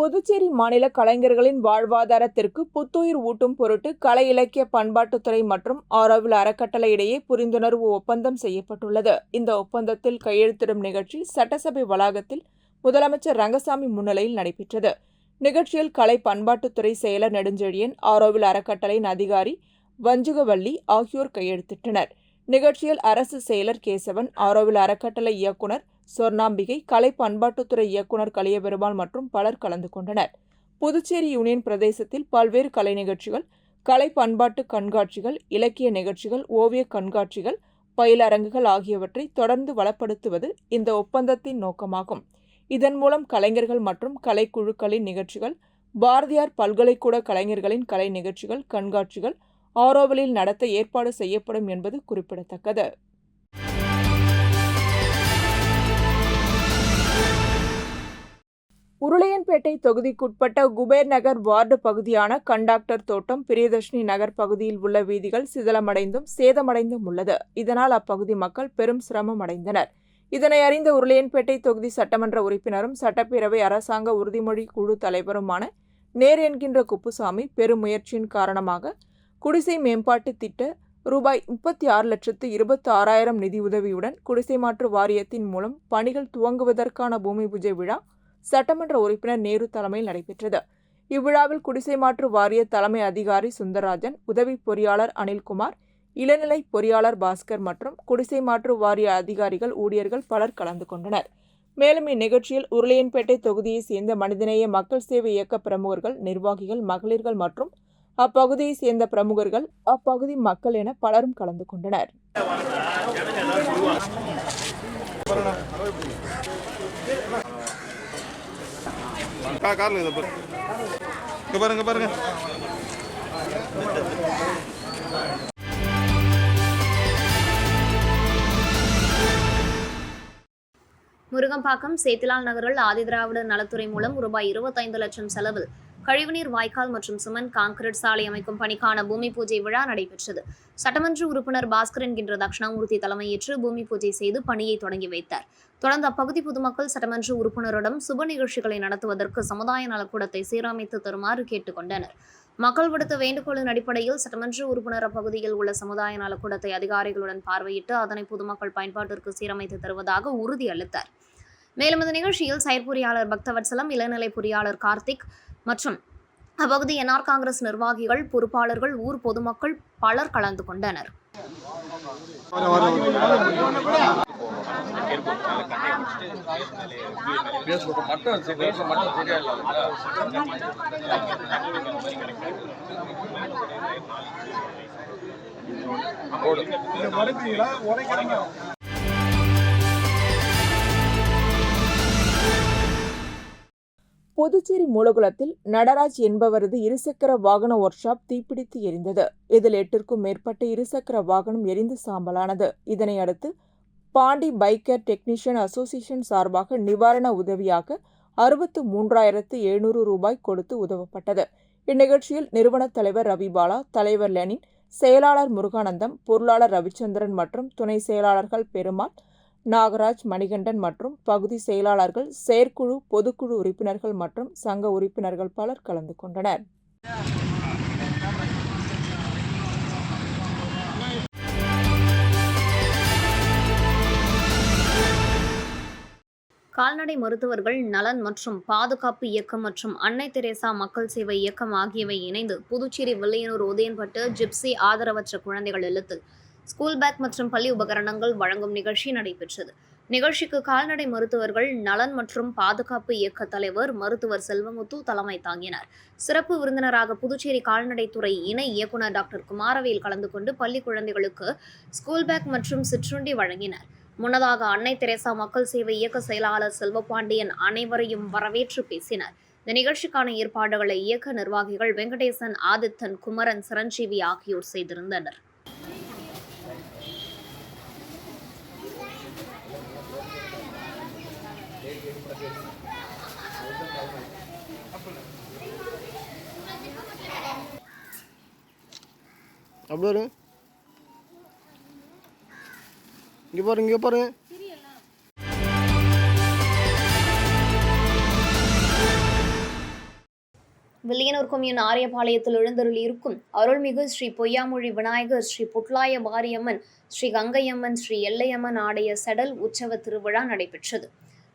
புதுச்சேரி மாநில கலைஞர்களின் வாழ்வாதாரத்திற்கு புத்துயிர் ஊட்டும் பொருட்டு கலை இலக்கிய பண்பாட்டுத்துறை மற்றும் ஆரோவில் அறக்கட்டளை இடையே புரிந்துணர்வு ஒப்பந்தம் செய்யப்பட்டுள்ளது. இந்த ஒப்பந்தத்தில் கையெழுத்திடும் நிகழ்ச்சி சட்டசபை வளாகத்தில் முதலமைச்சர் ரங்கசாமி முன்னிலையில் நடைபெற்றது. நிகழ்ச்சியில் கலை பண்பாட்டுத்துறை செயலர் நெடுஞ்செழியன், ஆரோவில் அறக்கட்டளையின் அதிகாரி வஞ்சுகவல்லி ஆகியோர் கையெழுத்திட்டனர். நிகழ்ச்சியில் அரசு செயலர் கேசவன், ஆரோவில் அறக்கட்டளை இயக்குநர் சொர்ணாம்பிகை, கலை பண்பாட்டுத்துறை இயக்குநர் கலியபெருமாள் மற்றும் பலர் கலந்து கொண்டனர். புதுச்சேரி யூனியன் பிரதேசத்தில் பல்வேறு கலை நிகழ்ச்சிகள், கலை பண்பாட்டு கண்காட்சிகள், இலக்கிய நிகழ்ச்சிகள், ஓவிய கண்காட்சிகள், பயிலரங்குகள் ஆகியவற்றை தொடர்ந்து வளப்படுத்துவது இந்த ஒப்பந்தத்தின் நோக்கமாகும். இதன் மூலம் கலைஞர்கள் மற்றும் கலைக்குழுக்களின் நிகழ்ச்சிகள், பாரதியார் பல்கலைக்கூட கலைஞர்களின் கலை நிகழ்ச்சிகள், கண்காட்சிகள் ஆரோவிலில் நடத்த ஏற்பாடு செய்யப்படும் என்பது குறிப்பிடத்தக்கது. உருளையன்பேட்டை தொகுதிக்குட்பட்ட குபேர் நகர் வார்டு பகுதியான கண்டாக்டர் தோட்டம், பிரியதர்ஷினி நகர் பகுதியில் உள்ள வீதிகள் சிதிலமடைந்தும் சேதமடைந்தும் உள்ளது. இதனால் அப்பகுதி மக்கள் பெரும் சிரமம் அடைந்தனர். இதனை அறிந்த உருளையன்பேட்டை தொகுதி சட்டமன்ற உறுப்பினரும் சட்டப்பேரவை அரசாங்க உறுதிமொழி குழு தலைவருமான நேர் என்கின்ற குப்புசாமி பெரும் முயற்சியின் காரணமாக குடிசை மேம்பாட்டு திட்ட ரூபாய் 36,26,000 நிதியுதவியுடன் குடிசை மாற்று வாரியத்தின் மூலம் பணிகள் துவங்குவதற்கான பூமி பூஜை விழா சட்டமன்ற உறுப்பினர் நேரு தலைமையில் நடைபெற்றது. இவ்விழாவில் குடிசை மாற்று வாரிய தலைமை அதிகாரி சுந்தரராஜன், உதவி பொறியாளர் அனில்குமார், இளநிலை பொறியாளர் பாஸ்கர் மற்றும் குடிசை மாற்று வாரிய அதிகாரிகள், ஊழியர்கள் பலர் கலந்து கொண்டனர். மேலும் இந்நிகழ்ச்சியில் உருளையன்பேட்டை தொகுதியைச் சேர்ந்த மனிதநேய மக்கள் சேவை இயக்க பிரமுகர்கள், நிர்வாகிகள், மகளிர்கள் மற்றும் அப்பகுதியைச் சேர்ந்த பிரமுகர்கள், அப்பகுதி மக்கள் என பலரும் கலந்து கொண்டனர். முருகம்பாக்கம் சேத்திலால் நகரில் ஆதிதிராவிடர் நலத்துறை மூலம் ரூபாய் 25 லட்சம் செலவில் கழிவுநீர் வாய்க்கால் மற்றும் சிமெண்ட் கான்கிரீட் சாலை அமைக்கும் பணிக்கான பூமி பூஜை விழா நடைபெற்றது. சட்டமன்ற உறுப்பினர் பாஸ்கர் என்கின்ற தட்சிணாமூர்த்தி தலைமையேற்று பூமி பூஜை செய்து பணியை தொடங்கி வைத்தார். தொடர்ந்து அப்பகுதி பொதுமக்கள் சட்டமன்ற உறுப்பினரிடம் சுப நிகழ்ச்சிகளை நடத்துவதற்கு சமுதாய நலக்கூடத்தை சீரமைத்து தருமாறு கேட்டுக் கொண்டனர். மக்கள் விடுத்த வேண்டுகோளின் அடிப்படையில் சட்டமன்ற உறுப்பினர் அப்பகுதியில் உள்ள சமுதாய நலக்கூடத்தை அதிகாரிகளுடன் பார்வையிட்டு அதனை பொதுமக்கள் பயன்பாட்டிற்கு சீரமைத்து தருவதாக உறுதியளித்தார். மேலும் இந்த நிகழ்ச்சியில் செயற்பொறியாளர் பக்தவத்சலம், இளநிலை பொறியாளர் கார்த்திக் மற்றும் அப்பகுதி என்ஆர் காங்கிரஸ் நிர்வாகிகள், பொறுப்பாளர்கள், ஊர் பொதுமக்கள் பலர் கலந்து கொண்டனர். புதுச்சேரி மூலகுளத்தில் நடராஜ் என்பவரது இருசக்கர வாகன ஒர்க் ஷாப் தீப்பிடித்து எரிந்தது. இதில் 8க்கும் மேற்பட்ட இருசக்கர வாகனம் எரிந்து சாம்பலானது. இதனை அடுத்து பாண்டி பைக்கர் டெக்னீஷியன் அசோசியேஷன் சார்பாக நிவாரண உதவியாக 63,700 ரூபாய் கொடுத்து உதவப்பட்டது. இந்நிகழ்ச்சியில் நிறுவன தலைவர் ரவிபாலா, தலைவர் லெனின், செயலாளர் முருகானந்தம், பொருளாளர் ரவிச்சந்திரன் மற்றும் துணை செயலாளர்கள் பெருமாள், நாகராஜ், மணிகண்டன் மற்றும் பகுதி செயலாளர்கள், செயற்குழு, பொதுக்குழு உறுப்பினர்கள் மற்றும் சங்க உறுப்பினர்கள் பலர் கலந்து கொண்டனர். கால்நடை மருத்துவர்கள் நலன் மற்றும் பாதுகாப்பு இயக்கம் மற்றும் அன்னை தெரேசா மக்கள் சேவை இயக்கம் ஆகியவை இணைந்து புதுச்சேரி வில்லியனூர் உதயன்பட்டு ஜிப்சி ஆதரவற்ற குழந்தைகள் இல்லத்தில் ஸ்கூல் பேக் மற்றும் பள்ளி உபகரணங்கள் வழங்கும் நிகழ்ச்சி நடைபெற்றது. நிகழ்ச்சிக்கு கால்நடை மருத்துவர்கள் நலன் மற்றும் பாதுகாப்பு இயக்க தலைவர் மருத்துவர் செல்வமுத்து தலைமை தாங்கினார். சிறப்பு விருந்தினராக புதுச்சேரி கால்நடைத்துறை இணை இயக்குநர் டாக்டர் குமாரவேல் கலந்து கொண்டு பள்ளி குழந்தைகளுக்கு ஸ்கூல் பேக் மற்றும் சிற்றுண்டி வழங்கினார். முன்னதாக அன்னை தெரேசா மக்கள் சேவை இயக்க செயலாளர் செல்வபாண்டியன் அனைவரையும் வரவேற்று பேசினார். இந்த நிகழ்ச்சிக்கான ஏற்பாடுகளை இயக்க நிர்வாகிகள் வெங்கடேசன், ஆதித்தன், குமரன், சிரஞ்சீவி ஆகியோர் செய்திருந்தனர். இங்கே பாருங்க. வில்லியனூர் கொம்யூன் ஆரியபாளையத்தில் எழுந்தருளி இருக்கும் அருள்மிகு ஸ்ரீ பொய்யாமொழி விநாயகர், ஸ்ரீ புட்லாய மாரியம்மன், ஸ்ரீ கங்கையம்மன், ஸ்ரீ எல்லையம்மன் ஆடைய செடல் உற்சவ திருவிழா நடைபெற்றது.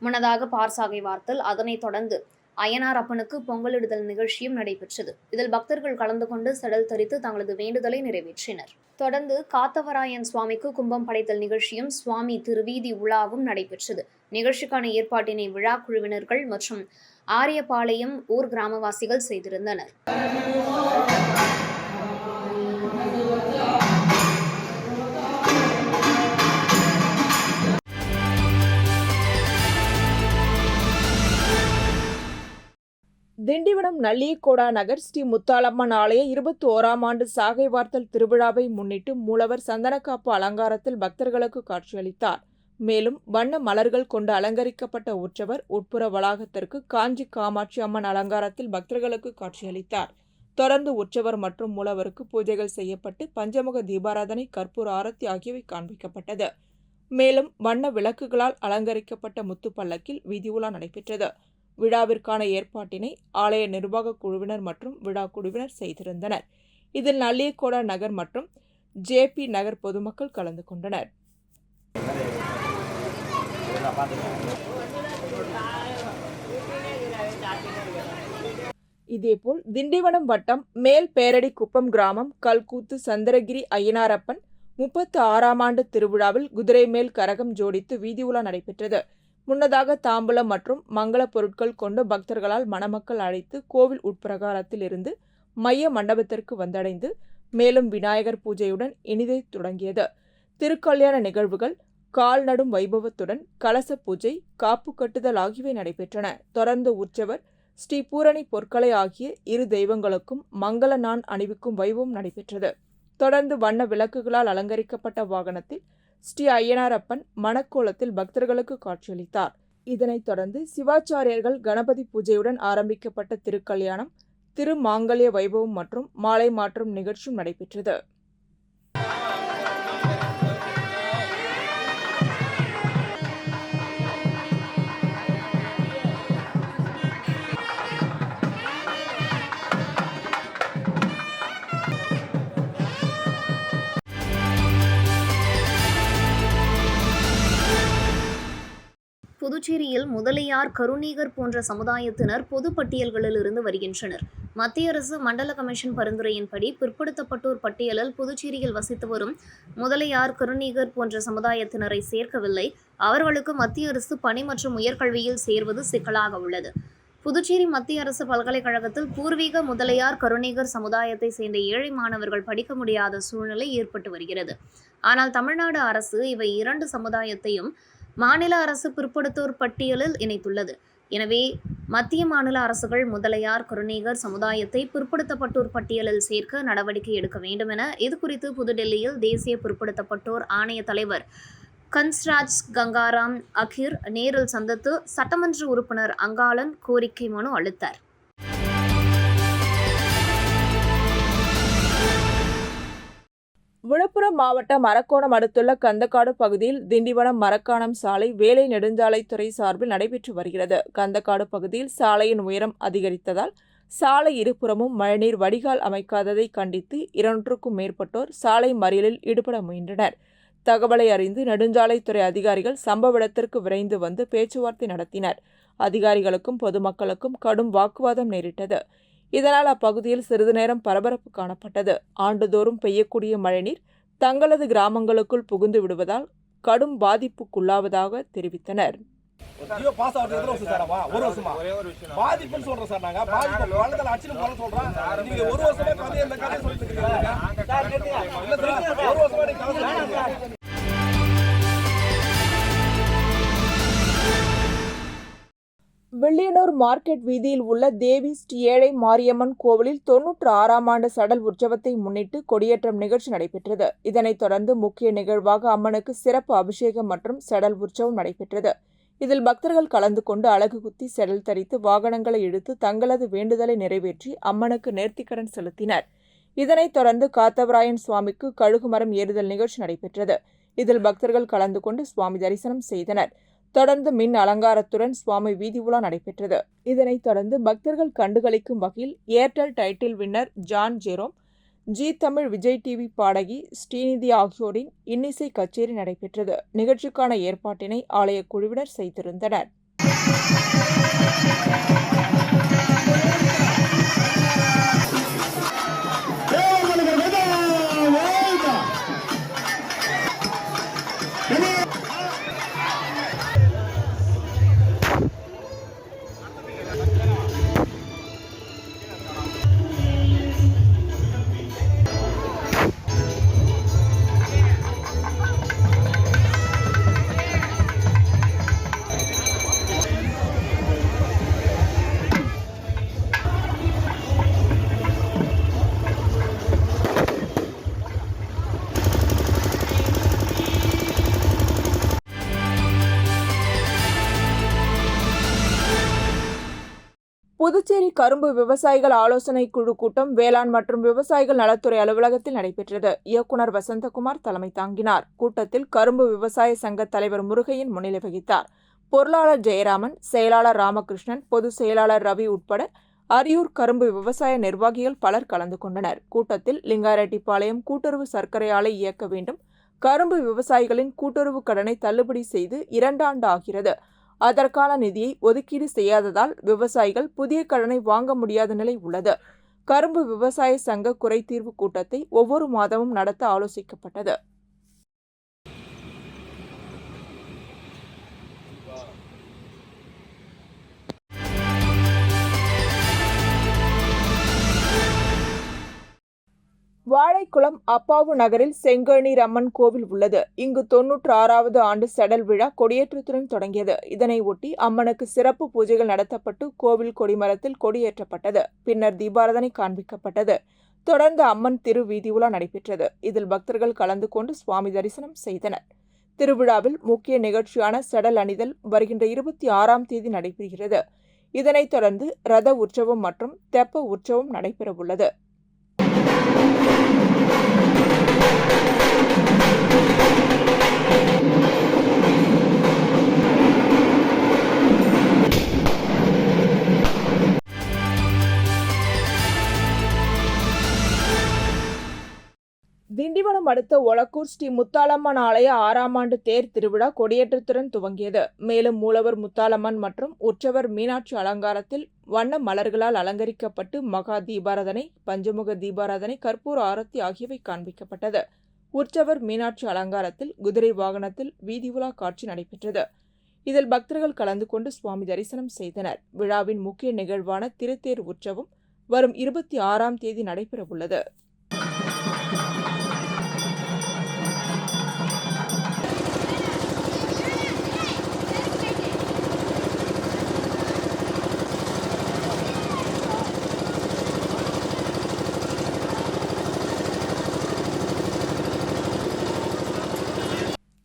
முன்னதாக பார்சாகை வார்த்தல், அதனைத் தொடர்ந்து அய்யனார் அப்பனுக்கு பொங்கலிடுதல் நிகழ்ச்சியும் நடைபெற்றது. இதில் பக்தர்கள் கலந்து கொண்டு செடல் தரித்து தங்களது வேண்டுதலை நிறைவேற்றினர். தொடர்ந்து காத்தவராயன் சுவாமிக்கு கும்பம் படைத்தல் நிகழ்ச்சியும் சுவாமி திருவீதி உலாவும் நடைபெற்றது. நிகழ்ச்சிக்கான ஏற்பாட்டினை விழா குழுவினர்கள் மற்றும் ஆரியபாளையம் ஊர் கிராமவாசிகள் செய்திருந்தனர். திண்டிவனம் நல்லியக்கோடா நகர் ஸ்ரீ முத்தாலம்மன் ஆலய 21ஆம் ஆண்டு சாகை வார்த்தல் திருவிழாவை முன்னிட்டு மூலவர் சந்தனக்காப்பு அலங்காரத்தில் பக்தர்களுக்கு காட்சியளித்தார். மேலும் வண்ண மலர்கள் கொண்டு அலங்கரிக்கப்பட்ட உற்சவர் உட்புற வளாகத்திற்கு காஞ்சி காமாட்சி அம்மன் அலங்காரத்தில் பக்தர்களுக்கு காட்சியளித்தார். தொடர்ந்து உற்சவர் மற்றும் மூலவருக்கு பூஜைகள் செய்யப்பட்டு பஞ்சமுக தீபாராதனை, கற்பூர ஆரத்தி ஆகியவை காண்பிக்கப்பட்டது. மேலும் வண்ண விளக்குகளால் அலங்கரிக்கப்பட்ட முத்துப்பல்லக்கில் வீதி உலா நடைபெற்றது. விழாவிற்கான ஏற்பாட்டினை ஆலய நிர்வாக குழுவினர் மற்றும் விழா குழுவினர் செய்திருந்தனர். இதில் நல்லியக்கோடா நகர் மற்றும் JP நகர் பொதுமக்கள் கலந்து கொண்டனர். இதேபோல் திண்டிவனம் வட்டம் மேல் பேரடி குப்பம் கிராமம் கல்கூத்து சந்திரகிரி அய்யனாரப்பன் 36ஆம் ஆண்டு திருவிழாவில் குதிரை மேல் கரகம் ஜோடித்து வீதி உலா நடைபெற்றது. முன்னதாக தாம்பூலம் மற்றும் மங்கள பொருட்கள் கொண்டு பக்தர்களால் மணமக்கள் அழைத்து கோவில் உட்பிரகாரத்தில் இருந்து மைய மண்டபத்திற்கு வந்தடைந்து மேலும் விநாயகர் பூஜையுடன் இனிதே தொடங்கியது. திருக்கல்யாண நிகழ்வுகள், கால் நடும் வைபவத்துடன் கலச பூஜை, காப்பு கட்டுதல் ஆகியவை நடைபெற்றன. தொடர்ந்து உற்சவர் ஸ்ரீ பூரணி பொற்களை ஆகிய இரு தெய்வங்களுக்கும் மங்கள நான் அணிவிக்கும் வைபவம் நடைபெற்றது. தொடர்ந்து வண்ண விளக்குகளால் அலங்கரிக்கப்பட்ட வாகனத்தில் ஸ்ரீ அய்யனாரப்பன் மணக்கோலத்தில் பக்தர்களுக்கு காட்சியளித்தார். இதனைத் தொடர்ந்து சிவாச்சாரியர்கள் கணபதி பூஜையுடன் ஆரம்பிக்கப்பட்ட திருக்கல்யாணம், திருமாங்கல்ய வைபவம் மற்றும் மாலை மாற்றும் நிகழ்ச்சியும் நடைபெற்றது. புதுச்சேரியில் முதலியார், கருணீகர் போன்ற சமுதாயத்தினர் பொது பட்டியல்களில் இருந்து வருகின்றனர். மத்திய அரசு மண்டல கமிஷன் பரிந்துரையின்படி பிற்படுத்தப்பட்டோர் பட்டியலில் புதுச்சேரியில் வசித்து வரும் முதலியார், கருணீகர் போன்ற சமுதாயத்தினரை சேர்க்கவில்லை. அவர்களுக்கு மத்திய அரசு பணி மற்றும் உயர்கல்வியில் சேர்வது சிக்கலாக உள்ளது. புதுச்சேரி மத்திய அரசு பல்கலைக்கழகத்தில் பூர்வீக முதலியார், கருணீகர் சமுதாயத்தை சேர்ந்த ஏழை மாணவர்கள் படிக்க முடியாத சூழ்நிலை ஏற்பட்டு வருகிறது. ஆனால் தமிழ்நாடு அரசு இவை இரண்டு சமுதாயத்தையும் மாநில அரசு பிற்படுத்தோர் பட்டியலில் இணைத்துள்ளது. எனவே மத்திய மாநில அரசுகள் முதலியார், கருணீகர் சமுதாயத்தை பிற்படுத்தப்பட்டோர் பட்டியலில் சேர்க்க நடவடிக்கை எடுக்க வேண்டும் என இதுகுறித்து புதுடெல்லியில் தேசிய பிற்படுத்தப்பட்டோர் ஆணைய தலைவர் கன்ஸ்ராஜ் கங்காராம் அகிர் நேரில் சந்தித்து சட்டமன்ற உறுப்பினர் அங்காளன் கோரிக்கை மனு அளித்தார். விழுப்புரம் மாவட்டம் அரக்கோணம் அடுத்துள்ள கந்தக்காடு பகுதியில் திண்டிவனம் மரக்காணம் சாலை வேலை நெடுஞ்சாலைத்துறை சார்பில் நடைபெற்று வருகிறது. கந்தக்காடு பகுதியில் சாலையின் உயரம் அதிகரித்ததால் சாலை இருபுறமும் மழைநீர் வடிகால் அமைக்காததை கண்டித்து 200க்கும் மேற்பட்டோர் சாலை மறியலில் ஈடுபட முயன்றனர். தகவலை அறிந்து நெடுஞ்சாலைத்துறை அதிகாரிகள் சம்பவ இடத்திற்கு விரைந்து வந்து பேச்சுவார்த்தை நடத்தினர். அதிகாரிகளுக்கும் பொதுமக்களுக்கும் கடும் வாக்குவாதம் நேரிட்டது. இதனால் அப்பகுதியில் சிறிது நேரம் பரபரப்பு காணப்பட்டது. ஆண்டுதோறும் பெய்யக்கூடிய மழைநீர் தங்களது கிராமங்களுக்குள் புகுந்து விடுவதால் கடும் பாதிப்புக்குள்ளாவதாக தெரிவித்தனர். வில்லியனூர் மார்க்கெட் வீதியில் உள்ள தேவி ஸ்ரீ ஏழை மாரியம்மன் கோவிலில் 96ஆம் ஆண்டு சடல் உற்சவத்தை முன்னிட்டு கொடியேற்றம் நிகழ்ச்சி நடைபெற்றது. இதனைத் தொடர்ந்து முக்கிய நிகழ்வாக அம்மனுக்கு சிறப்பு அபிஷேகம் மற்றும் சடல் உற்சவம் நடைபெற்றது. இதில் பக்தர்கள் கலந்து கொண்டு அலகு குத்தி செடல் தரித்து வாகனங்களை இழுத்து தங்களது வேண்டுதலை நிறைவேற்றி அம்மனுக்கு நேர்த்திக்கடன் செலுத்தினர். இதனைத் தொடர்ந்து காத்தவராயன் சுவாமிக்கு கழுகுமரம் ஏறுதல் நிகழ்ச்சி நடைபெற்றது. இதில் பக்தர்கள் கலந்து கொண்டு சுவாமி தரிசனம் செய்தனர். தொடர்ந்து மின் அலங்காரத்துடன் சுவாமி வீதி உலா நடைபெற்றது. இதனைத் தொடர்ந்து பக்தர்கள் கண்டுகளிக்கும் வகையில் Airtel title winner John Jerome, G Tamil, Vijay TV பாடகி ஸ்ரீநிதி ஆகியோரின் இன்னிசை கச்சேரி நடைபெற்றது. நிகழ்ச்சிக்கான ஏற்பாட்டினை ஆலய குழுவினர் செய்திருந்தனர். புதுச்சேரி கரும்பு விவசாயிகள் ஆலோசனை குழு கூட்டம் வேளாண் மற்றும் விவசாயிகள் நலத்துறை அலுவலகத்தில் நடைபெற்றது. இயக்குநர் வசந்தகுமார் தலைமை தாங்கினார். கூட்டத்தில் கரும்பு விவசாய சங்க தலைவர் முருகையன் முன்னிலை வகித்தார். பொருளாளர் ஜெயராமன், செயலாளர் ராமகிருஷ்ணன், பொதுச் செயலாளர் ரவி உட்பட அரியூர் கரும்பு விவசாய நிர்வாகிகள் பலர் கலந்து கொண்டனர். கூட்டத்தில் லிங்காரெட்டிப்பாளையம் கூட்டுறவு சர்க்கரை ஆலை இயக்க வேண்டும், கரும்பு விவசாயிகளின் கூட்டுறவு கடனை தள்ளுபடி செய்து 2 ஆண்டு ஆகிறது, அதற்கான நிதியை ஒதுக்கீடு செய்யாததால் விவசாயிகள் புதிய கடனை வாங்க முடியாத நிலை உள்ளது. கரும்பு விவசாய சங்க குறைதீர்வு கூட்டத்தை ஒவ்வொரு மாதமும் நடத்த ஆலோசிக்கப்பட்டது. வாழைக்குளம் அப்பாவு நகரில் செங்கழுநீர் அம்மன் கோவில் உள்ளது. இங்கு 96வது ஆண்டு செடல் விழா கொடியேற்றத்துடன் தொடங்கியது. இதனை ஒட்டி அம்மனுக்கு சிறப்பு பூஜைகள் நடத்தப்பட்டு கோவில் கொடிமரத்தில் கொடியேற்றப்பட்டது. பின்னர் தீபாராதனை காண்பிக்கப்பட்டது. தொடர்ந்து அம்மன் திரு வீதி உலா நடைபெற்றது. இதில் பக்தர்கள் கலந்து கொண்டு சுவாமி தரிசனம் செய்தனர். திருவிழாவில் முக்கிய நிகழ்ச்சியான செடல் அணிதல் வருகின்ற 26ஆம் தேதி நடைபெறுகிறது. இதனைத் தொடர்ந்து ரத உற்சவம் மற்றும் தெப்ப உற்சவம் நடைபெறவுள்ளது. திண்டிவனம் அடுத்த ஒலக்கூர் ஸ்ரீ முத்தாலம்மன் ஆலய 6ஆம் ஆண்டு தேர் திருவிழா கொடியேற்றத்துடன் துவங்கியது. மேலும் மூலவர் முத்தாலம்மன் மற்றும் உற்சவர் மீனாட்சி அலங்காரத்தில் வண்ண மலர்களால் அலங்கரிக்கப்பட்டு மகா தீபாராதனை, பஞ்சமுக தீபாராதனை, கற்பூர ஆரத்தி ஆகியவை காண்பிக்கப்பட்டது. உற்சவர் மீனாட்சி அலங்காரத்தில் குதிரை வாகனத்தில் வீதி உலா காட்சி நடைபெற்றது. இதில் பக்தர்கள் கலந்து கொண்டு சுவாமி தரிசனம் செய்தனர். விழாவின் முக்கிய நிகழ்வான திருத்தேர் உற்சவம் வரும் 26ஆம் தேதி நடைபெறவுள்ளது.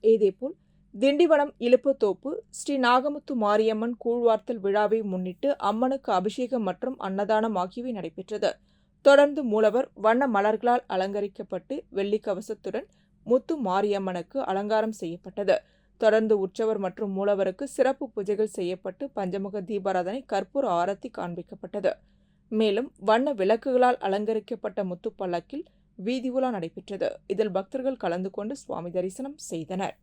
இதேபோல் திண்டிவனம் இலுப்பத்தோப்பு ஸ்ரீ நாகமுத்து மாரியம்மன் கூழ்வார்த்தல் விழாவை முன்னிட்டு அம்மனுக்கு அபிஷேகம் மற்றும் அன்னதானம் ஆகியவை நடைபெற்றது. தொடர்ந்து மூலவர் வண்ண மலர்களால் அலங்கரிக்கப்பட்டு வெள்ளி கவசத்துடன் முத்து மாரியம்மனுக்கு அலங்காரம் செய்யப்பட்டது. தொடர்ந்து உற்சவர் மற்றும் மூலவருக்கு சிறப்பு பூஜைகள் செய்யப்பட்டு பஞ்சமுக தீபாராதனை, கற்பூர ஆரத்தி காண்பிக்கப்பட்டது. மேலும் வண்ண விளக்குகளால் அலங்கரிக்கப்பட்ட முத்து பல்லக்கில் வீதி உலா நடைபெற்றது. இதில் பக்தர்கள் கலந்து கொண்டு சுவாமி தரிசனம் செய்தனர்.